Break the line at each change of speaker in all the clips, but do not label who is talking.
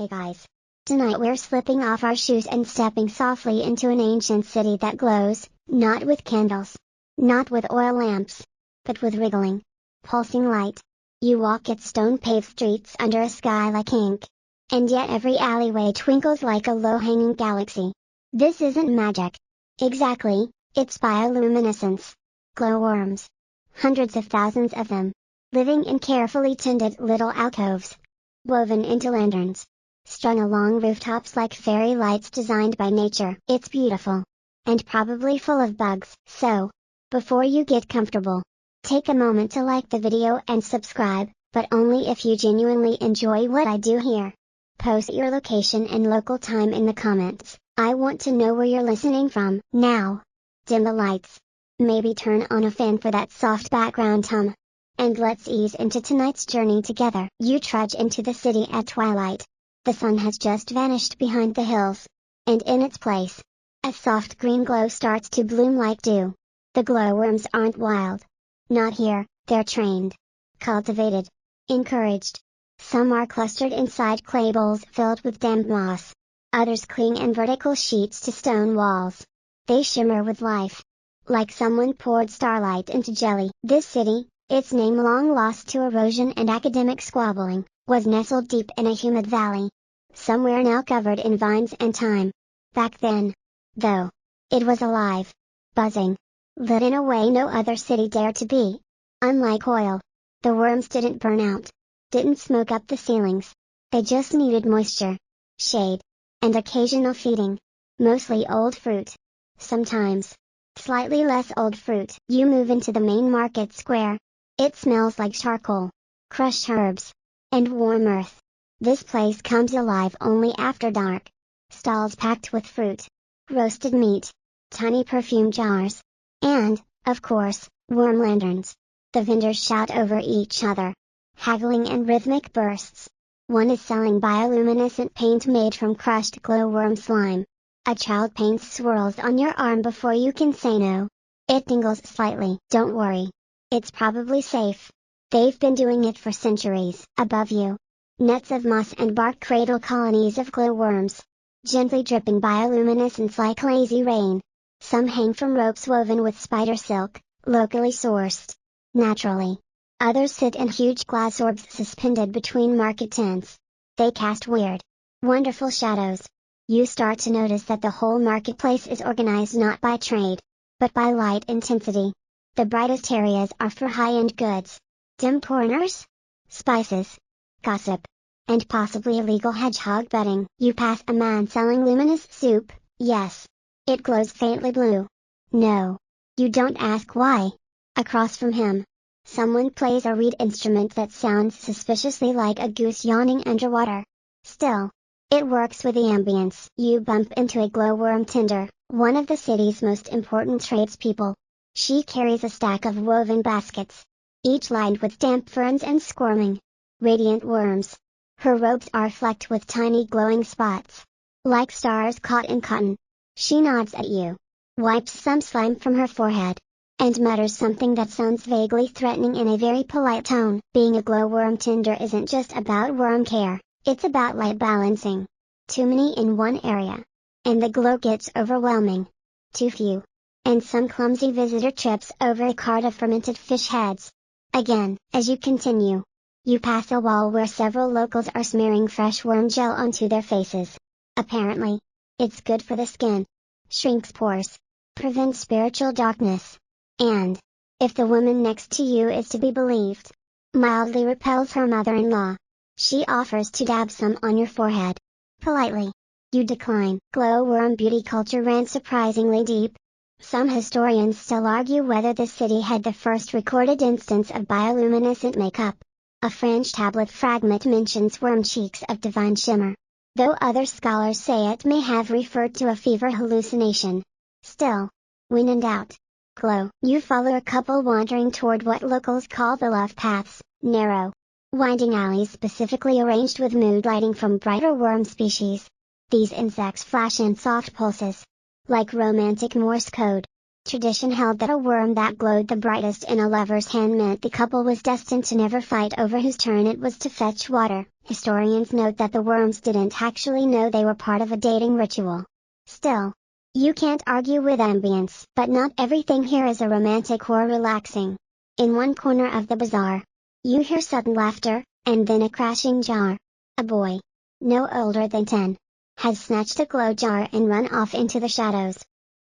Hey guys! Tonight we're slipping off our shoes and stepping softly into an ancient city that glows, not with candles, not with oil lamps, but with wriggling, pulsing light. You walk its stone-paved streets under a sky like ink, and yet every alleyway twinkles like a low-hanging galaxy. This isn't magic. Exactly, it's bioluminescence. Glowworms. Hundreds of thousands of them. Living in carefully tended little alcoves. Woven into lanterns. Strung along rooftops like fairy lights designed by nature. It's beautiful. And probably full of bugs. So, before you get comfortable, take a moment to like the video and subscribe, but only if you genuinely enjoy what I do here. Post your location and local time in the comments. I want to know where you're listening from. Now, dim the lights. Maybe turn on a fan for that soft background hum. And let's ease into tonight's journey together. You trudge into the city at twilight. The sun has just vanished behind the hills. And in its place, a soft green glow starts to bloom like dew. The glowworms aren't wild. Not here, they're trained. Cultivated. Encouraged. Some are clustered inside clay bowls filled with damp moss. Others cling in vertical sheets to stone walls. They shimmer with life. Like someone poured starlight into jelly. This city, its name long lost to erosion and academic squabbling, was nestled deep in a humid valley. Somewhere now covered in vines and thyme. Back then, though, it was alive. Buzzing. Lit in a way no other city dared to be. Unlike oil, the worms didn't burn out. Didn't smoke up the ceilings. They just needed moisture, shade, and occasional feeding. Mostly old fruit. Sometimes, slightly less old fruit. You move into the main market square. It smells like charcoal, crushed herbs, and warm earth. This place comes alive only after dark. Stalls packed with fruit, roasted meat, tiny perfume jars, and, of course, worm lanterns. The vendors shout over each other, haggling in rhythmic bursts. One is selling bioluminescent paint made from crushed glowworm slime. A child paints swirls on your arm before you can say no. It tingles slightly. Don't worry. It's probably safe. They've been doing it for centuries. Above you, nets of moss and bark cradle colonies of glowworms, gently dripping bioluminescence like lazy rain. Some hang from ropes woven with spider silk, locally sourced. Naturally. Others sit in huge glass orbs suspended between market tents. They cast weird, wonderful shadows. You start to notice that the whole marketplace is organized not by trade, but by light intensity. The brightest areas are for high-end goods, dim corners, spices, gossip, and possibly illegal hedgehog betting. You pass a man selling luminous soup. Yes, it glows faintly blue. No, you don't ask why. Across from him, someone plays a reed instrument that sounds suspiciously like a goose yawning underwater. Still, it works with the ambience. You bump into a glowworm tender, one of the city's most important tradespeople. She carries a stack of woven baskets, each lined with damp ferns and squirming, radiant worms. Her robes are flecked with tiny glowing spots, like stars caught in cotton. She nods at you, wipes some slime from her forehead, and mutters something that sounds vaguely threatening in a very polite tone. Being a glowworm tender isn't just about worm care, it's about light balancing. Too many in one area, and the glow gets overwhelming. Too few, and some clumsy visitor trips over a cart of fermented fish heads. Again, as you continue, you pass a wall where several locals are smearing fresh worm gel onto their faces. Apparently, it's good for the skin, shrinks pores, prevents spiritual darkness, and, if the woman next to you is to be believed, mildly repels her mother-in-law. She offers to dab some on your forehead. Politely, you decline. Glowworm beauty culture ran surprisingly deep. Some historians still argue whether the city had the first recorded instance of bioluminescent makeup. A French tablet fragment mentions worm cheeks of divine shimmer, though other scholars say it may have referred to a fever hallucination. Still, when in doubt, glow. You follow a couple wandering toward what locals call the love paths, narrow, winding alleys specifically arranged with mood lighting from brighter worm species. These insects flash in soft pulses, like romantic Morse code. Tradition held that a worm that glowed the brightest in a lover's hand meant the couple was destined to never fight over whose turn it was to fetch water. Historians note that the worms didn't actually know they were part of a dating ritual. Still, you can't argue with ambience. But not everything here is a romantic or relaxing. In one corner of the bazaar, you hear sudden laughter, and then a crashing jar. A boy, no older than 10, has snatched a glow jar and run off into the shadows.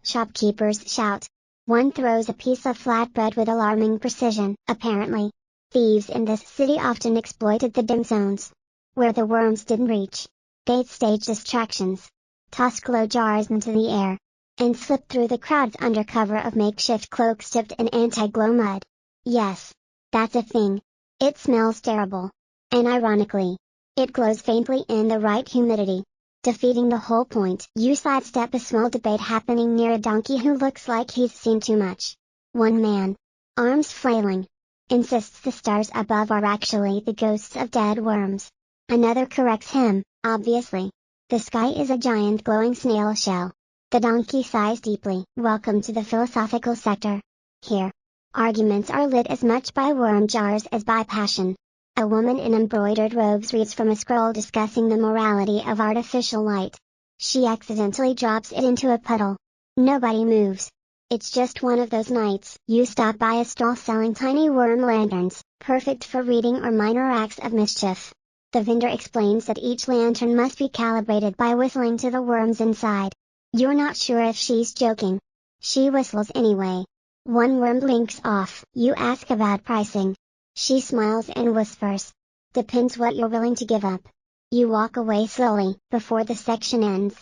Shopkeepers shout. One throws a piece of flatbread with alarming precision. Apparently, thieves in this city often exploited the dim zones, where the worms didn't reach. They'd stage distractions, toss glow jars into the air, and slip through the crowds under cover of makeshift cloaks dipped in anti-glow mud. Yes, that's a thing. It smells terrible. And ironically, it glows faintly in the right humidity, defeating the whole point. You sidestep a small debate happening near a donkey who looks like he's seen too much. One man, arms flailing, insists the stars above are actually the ghosts of dead worms. Another corrects him, obviously. The sky is a giant glowing snail shell. The donkey sighs deeply. Welcome to the philosophical sector. Here, arguments are lit as much by worm jars as by passion. A woman in embroidered robes reads from a scroll discussing the morality of artificial light. She accidentally drops it into a puddle. Nobody moves. It's just one of those nights. You stop by a stall selling tiny worm lanterns, perfect for reading or minor acts of mischief. The vendor explains that each lantern must be calibrated by whistling to the worms inside. You're not sure if she's joking. She whistles anyway. One worm blinks off. You ask about pricing. She smiles and whispers. Depends what you're willing to give up. You walk away slowly, before the section ends.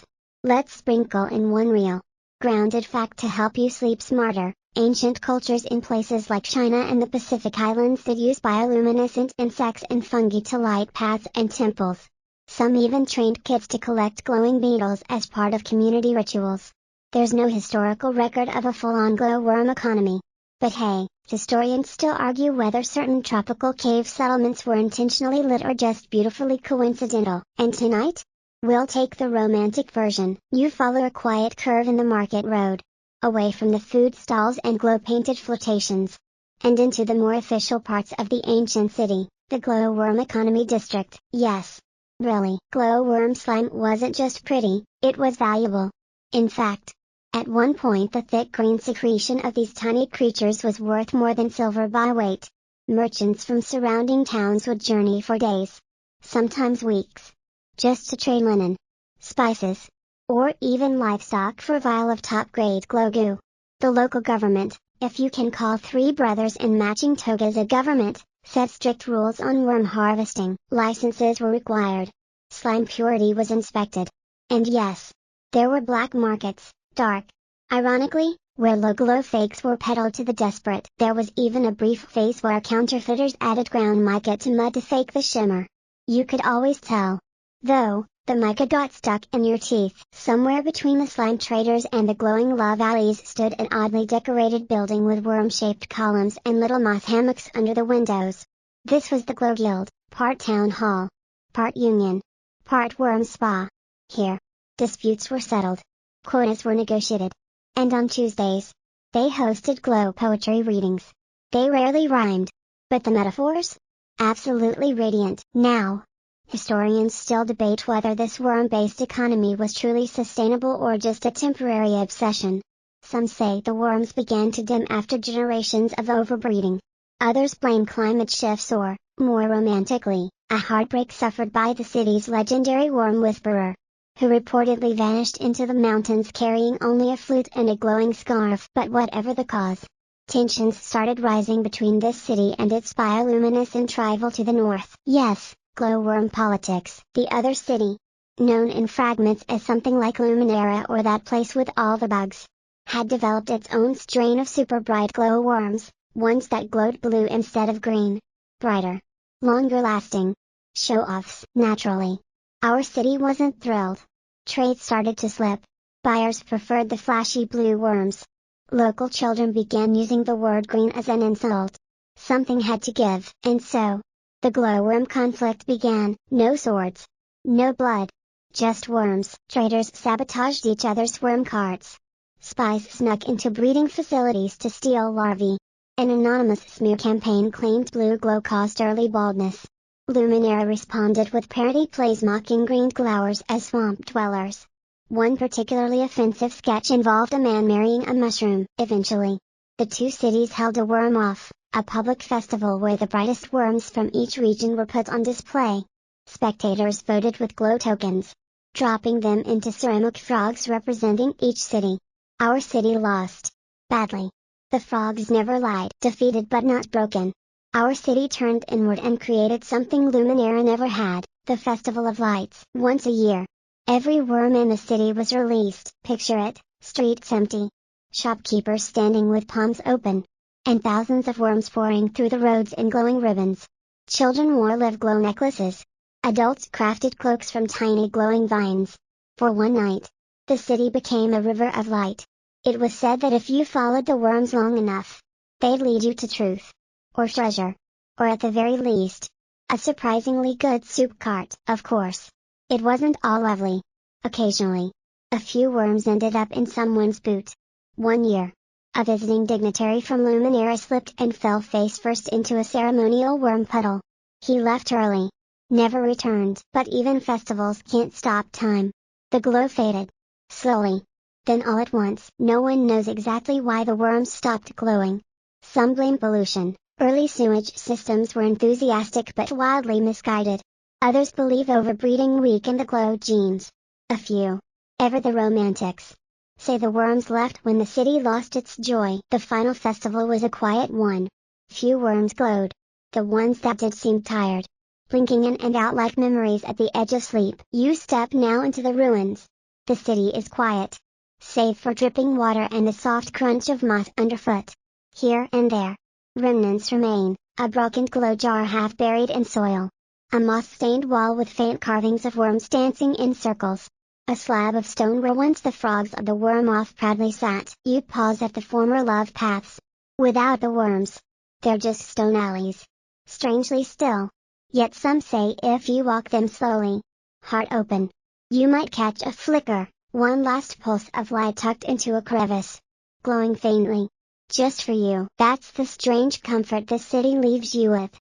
Let's sprinkle in one real, grounded fact to help you sleep smarter. Ancient cultures in places like China and the Pacific Islands did use bioluminescent insects and fungi to light paths and temples. Some even trained kids to collect glowing beetles as part of community rituals. There's no historical record of a full-on glowworm economy. But hey, historians still argue whether certain tropical cave settlements were intentionally lit or just beautifully coincidental. And tonight, we'll take the romantic version. You follow a quiet curve in the market road, away from the food stalls and glow-painted flirtations, and into the more official parts of the ancient city, the glowworm economy district. Yes, really, glowworm slime wasn't just pretty, it was valuable. In fact, at one point the thick green secretion of these tiny creatures was worth more than silver by weight. Merchants from surrounding towns would journey for days, sometimes weeks, just to trade linen, spices, or even livestock for a vial of top-grade glow goo. The local government, if you can call three brothers in matching togas a government, set strict rules on worm harvesting. Licenses were required. Slime purity was inspected. And yes, there were black markets. Dark, ironically, where low-glow fakes were peddled to the desperate. There was even a brief phase where counterfeiters added ground mica to mud to fake the shimmer. You could always tell, though, the mica got stuck in your teeth. Somewhere between the slime traders and the glowing love alleys stood an oddly decorated building with worm-shaped columns and little moth hammocks under the windows. This was the Glow Guild, part town hall, part union, part worm spa. Here, disputes were settled. Quotas were negotiated. And on Tuesdays, they hosted glow poetry readings. They rarely rhymed. But the metaphors? Absolutely radiant. Now, historians still debate whether this worm-based economy was truly sustainable or just a temporary obsession. Some say the worms began to dim after generations of overbreeding. Others blame climate shifts or, more romantically, a heartbreak suffered by the city's legendary worm whisperer, who reportedly vanished into the mountains carrying only a flute and a glowing scarf. But whatever the cause, tensions started rising between this city and its bioluminescent rival to the north. Yes, glowworm politics. The other city, known in fragments as something like Luminera or that place with all the bugs, had developed its own strain of super bright glowworms, ones that glowed blue instead of green. Brighter, longer lasting. Show-offs. Naturally, our city wasn't thrilled. Trade started to slip. Buyers preferred the flashy blue worms. Local children began using the word green as an insult. Something had to give. And so, the glowworm conflict began. No swords, no blood, just worms. Traders sabotaged each other's worm carts. Spies snuck into breeding facilities to steal larvae. An anonymous smear campaign claimed blue glow caused early baldness. Luminara responded with parody plays mocking green glowers as swamp dwellers. One particularly offensive sketch involved a man marrying a mushroom. Eventually, the two cities held a Worm Off, a public festival where the brightest worms from each region were put on display. Spectators voted with glow tokens, dropping them into ceramic frogs representing each city. Our city lost. Badly. The frogs never lied. Defeated but not broken. Our city turned inward and created something Luminara never had, the Festival of Lights. Once a year, every worm in the city was released. Picture it, streets empty, shopkeepers standing with palms open, and thousands of worms pouring through the roads in glowing ribbons. Children wore live glow necklaces. Adults crafted cloaks from tiny glowing vines. For one night, the city became a river of light. It was said that if you followed the worms long enough, they'd lead you to truth. Or treasure. Or at the very least, a surprisingly good soup cart. Of course, it wasn't all lovely. Occasionally, a few worms ended up in someone's boot. One year, a visiting dignitary from Luminara slipped and fell face first into a ceremonial worm puddle. He left early. Never returned. But even festivals can't stop time. The glow faded. Slowly. Then all at once. No one knows exactly why the worms stopped glowing. Some blame pollution. Early sewage systems were enthusiastic but wildly misguided. Others believe overbreeding weakened the glow genes. A few, ever the romantics, say the worms left when the city lost its joy. The final festival was a quiet one. Few worms glowed. The ones that did seemed tired, blinking in and out like memories at the edge of sleep. You step now into the ruins. The city is quiet, save for dripping water and the soft crunch of moss underfoot. Here and there, remnants remain, a broken glow jar half buried in soil. A moss-stained wall with faint carvings of worms dancing in circles. A slab of stone where once the frogs of the Worm Off proudly sat. You pause at the former love paths. Without the worms, they're just stone alleys. Strangely still. Yet some say if you walk them slowly, heart open, you might catch a flicker, one last pulse of light tucked into a crevice, glowing faintly. Just for you. That's the strange comfort this city leaves you with.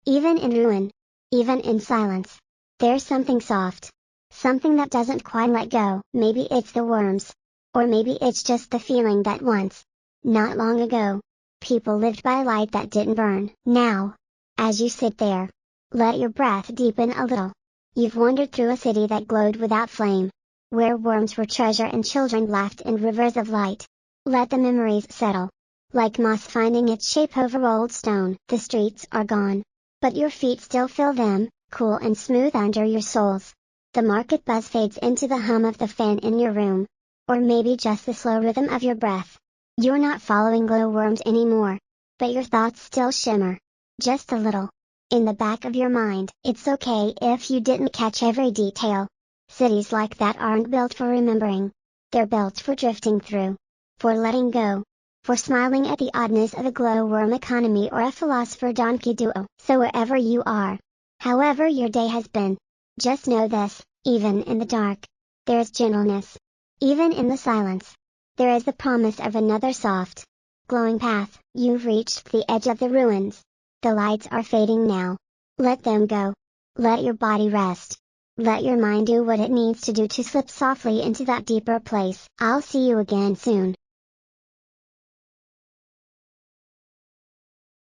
Even in ruin, even in silence, there's something soft. Something that doesn't quite let go. Maybe it's the worms. Or maybe it's just the feeling that once, not long ago, people lived by light that didn't burn. Now, as you sit there, let your breath deepen a little. You've wandered through a city that glowed without flame, where worms were treasure and children laughed in rivers of light. Let the memories settle. Like moss finding its shape over old stone. The streets are gone, but your feet still feel them, cool and smooth under your soles. The market buzz fades into the hum of the fan in your room. Or maybe just the slow rhythm of your breath. You're not following glowworms anymore, but your thoughts still shimmer. Just a little. In the back of your mind. It's okay if you didn't catch every detail. Cities like that aren't built for remembering. They're built for drifting through. For letting go. For smiling at the oddness of a glowworm economy or a philosopher donkey duo. So wherever you are, however your day has been, just know this, even in the dark, there's gentleness. Even in the silence, there is the promise of another soft, glowing path. You've reached the edge of the ruins. The lights are fading now. Let them go. Let your body rest. Let your mind do what it needs to do to slip softly into that deeper place. I'll see you again soon.